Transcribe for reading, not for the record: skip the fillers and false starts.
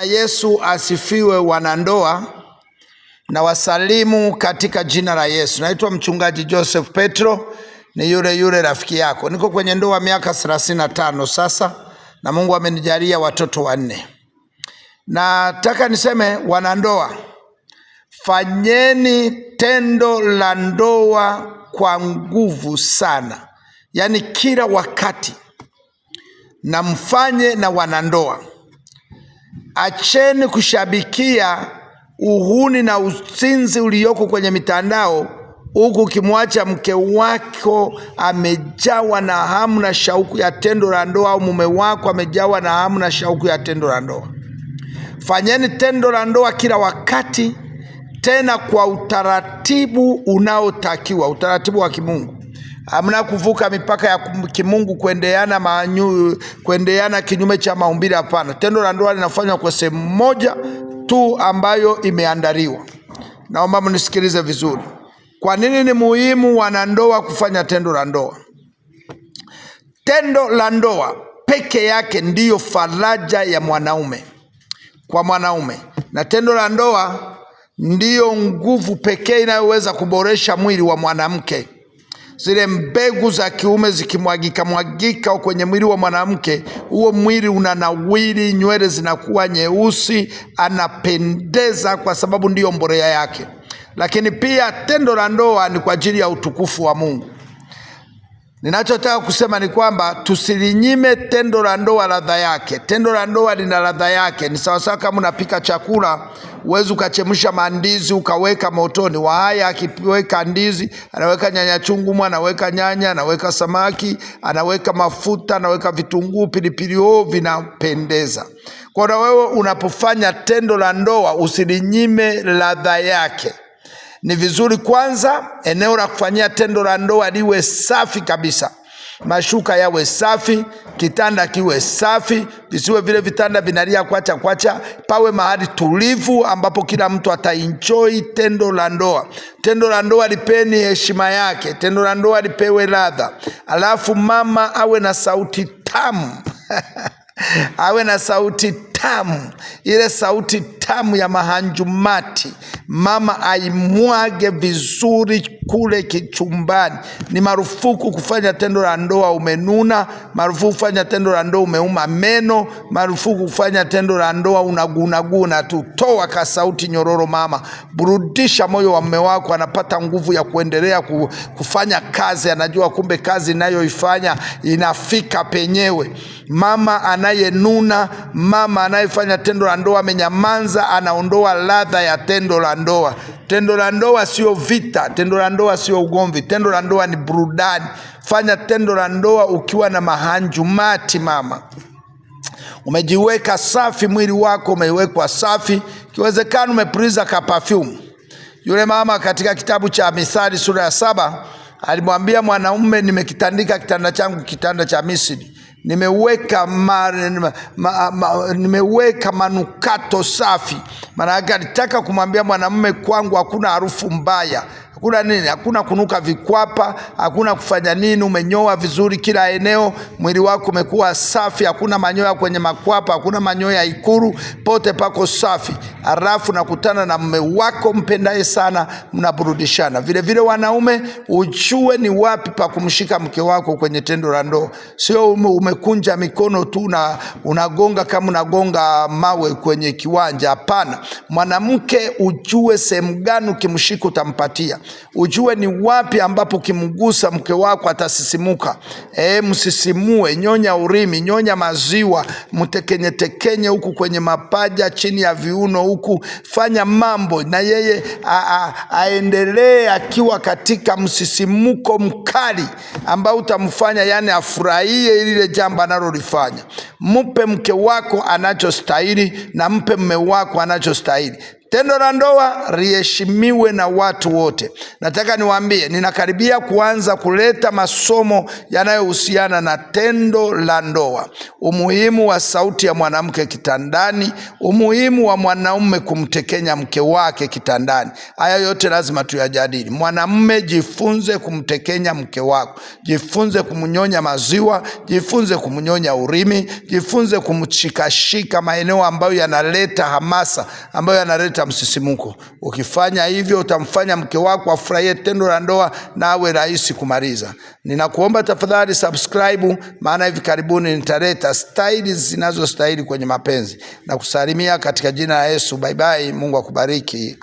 Yesu asifiwe, wanandoa na wasalimu katika jina la Yesu. Naitwa mchungaji Joseph Petro, ni yule rafiki yako. Niko kwenye ndoa miaka 35 sasa na Mungu amenijalia watoto 4. Nataka niseme wanandoa, fanyeni tendo la ndoa kwa nguvu sana. Yaani kila wakati na mfanye na wanandoa. Acheni kushabikia uhuni na usinzi ulioko kwenye mitandao, huku ukimwacha mke wako amejawa na hamu na shauku ya tendo la ndoa, au mume wako amejawa na hamu na shauku ya tendo la ndoa. Fanyeni tendo la ndoa kila wakati, tena kwa utaratibu unaotakiwa, utaratibu wa kimungu. Hamna kuvuka mipaka ya kimungu kuendeana kinyume cha maumbile, hapana. Tendo la ndoa linafanywa kwa sehemu moja tu ambayo imeandaliwa. Naomba mnisikilize vizuri. Kwa nini ni muhimu wanandoa kufanya tendo la ndoa? Tendo la ndoa peke yake ndiyo faraja ya mwanaume kwa mwanaume, na tendo la ndoa ndiyo nguvu pekee inayoweza kuboresha mwili wa mwanamke. Zile mbegu za kiume zikimwagika kwenye mwili wa mwanamke, huo mwili unanawiri, nywele zinakuwa nyeusi, anapendeza kwa sababu ndiyo mbolea yake. Lakini pia tendo la ndoa ni kwa ajili ya utukufu wa Mungu. Ninachotaka kusema ni kwamba tusilinyime tendo la ndoa ladha yake. Tendo la ndoa lina ladha yake. Ni sawasawa kama unapika chakula, uwezi ukachemsha mandizi ukaweka motoni. Wahaya akiweka ndizi, anaweka nyanya chungu, anaweka nyanya, anaweka samaki, anaweka mafuta, anaweka vitunguu, pilipili hoho, vinapendeza. Kwa hiyo wewe unapofanya tendo la ndoa usilinyime ladha yake. Ni vizuri kwanza eneo la kufanyia tendo la ndoa liwe safi kabisa. Mashuka yawe safi, kitanda kiwe safi, visiwe vile vitanda vinalia kwacha. Pawe mahali tulivu ambapo kila mtu ataenjoy tendo la ndoa. Tendo la ndoa lipeni heshima yake, tendo la ndoa lipewe ladha. Alafu mama awe na sauti tamu. Awe na sauti tamu, ile sauti tamu ya mahanjumati. Mama aimwage vizuri kule kichumbani. Ni marufuku kufanya tendo la ndoa umenuna, marufuku kufanya tendo la ndoa umeuma meno, marufuku kufanya tendo la ndoa unagunaguna tu. Toa ka sauti nyororo mama. Burudisha moyo wa mume wako, anapata nguvu ya kuendelea kufanya kazi. Anajua kumbe kazi inayoifanya inafika penyewe. Mama anayenuna, mama anayefanya tendo la ndoa amenyamanza, anaondoa ladha ya tendo la ndoa. Tendo la ndoa sio vita, tendo la ndoa sio ugomvi, tendo la ndoa ni burudani. Fanya tendo la ndoa ukiwa na mahanjumati mama. Umejiweka safi, mwili wako umewekwa safi, kiwezekano umepuliza ka perfume. Yule mama katika kitabu cha Mithali sura ya 7 alimwambia mwanaume, nimekitandika kitanda changu kitanda cha Misri. Nimeweka manukato safi. Maana yake alitaka kumwambia mwanamume, kwangu hakuna harufu mbaya. Hakuna nini? Hakuna kunuka vikwapa, hakuna kufanya nini, umenyoa vizuri kila eneo, mwili wako umekuwa safi, hakuna manyoya kwenye makwapa, hakuna manyoya ikuru, pote pako safi. Halafu nakutana na mume wako mpendaye sana, mnaburudishana. Vile vile wanaume, ujue ni wapi pa kumshika mke wako kwenye tendo la ndoa. Sio umekunja mikono tu na unagonga kama unagonga mawe kwenye kiwanja, hapana. Mwanamke ujue sehemu gani ukimshika utampatia. Ujue ni wapi ambapo kimgusa mke wako atasisimuka. Msisimue, nyonya urimi, nyonya maziwa, mtekenye huku kwenye mapaja, chini ya viuno huku. Fanya mambo na yeye aendelee akiwa katika msisimuko mkali ambao utamfanya yani afurahie lile jambo analolifanya. Mpe mke wako anachostahili na mpe mume wako anachostahili. Tendo la ndoa liheshimiwe na watu wote. Nataka niwaambie, ninakaribia kuanza kuleta masomo yanayohusiana na tendo la ndoa, umuhimu wa sauti ya mwanamke kitandani, umuhimu wa mwanaume kumtekenya mke wake kitandani. Haya yote lazima tuyajadili. Mwanamume, jifunze kumtekenya mke wako, jifunze kumnyonya maziwa, jifunze kumnyonya urimi, jifunze kumshikashika maeneo ambayo yanaleta hamasa, ambayo yanaleta msisimuko. Ukifanya hivyo utamfanya mke wako afurahie tendo la ndoa na awe rahisi kumaliza. Ninakuomba tafadhali subscribe, maana hivi karibuni nitaleta staili zinazostahili kwenye mapenzi. Na kusalimia katika jina la Yesu. Bye bye. Mungu akubariki.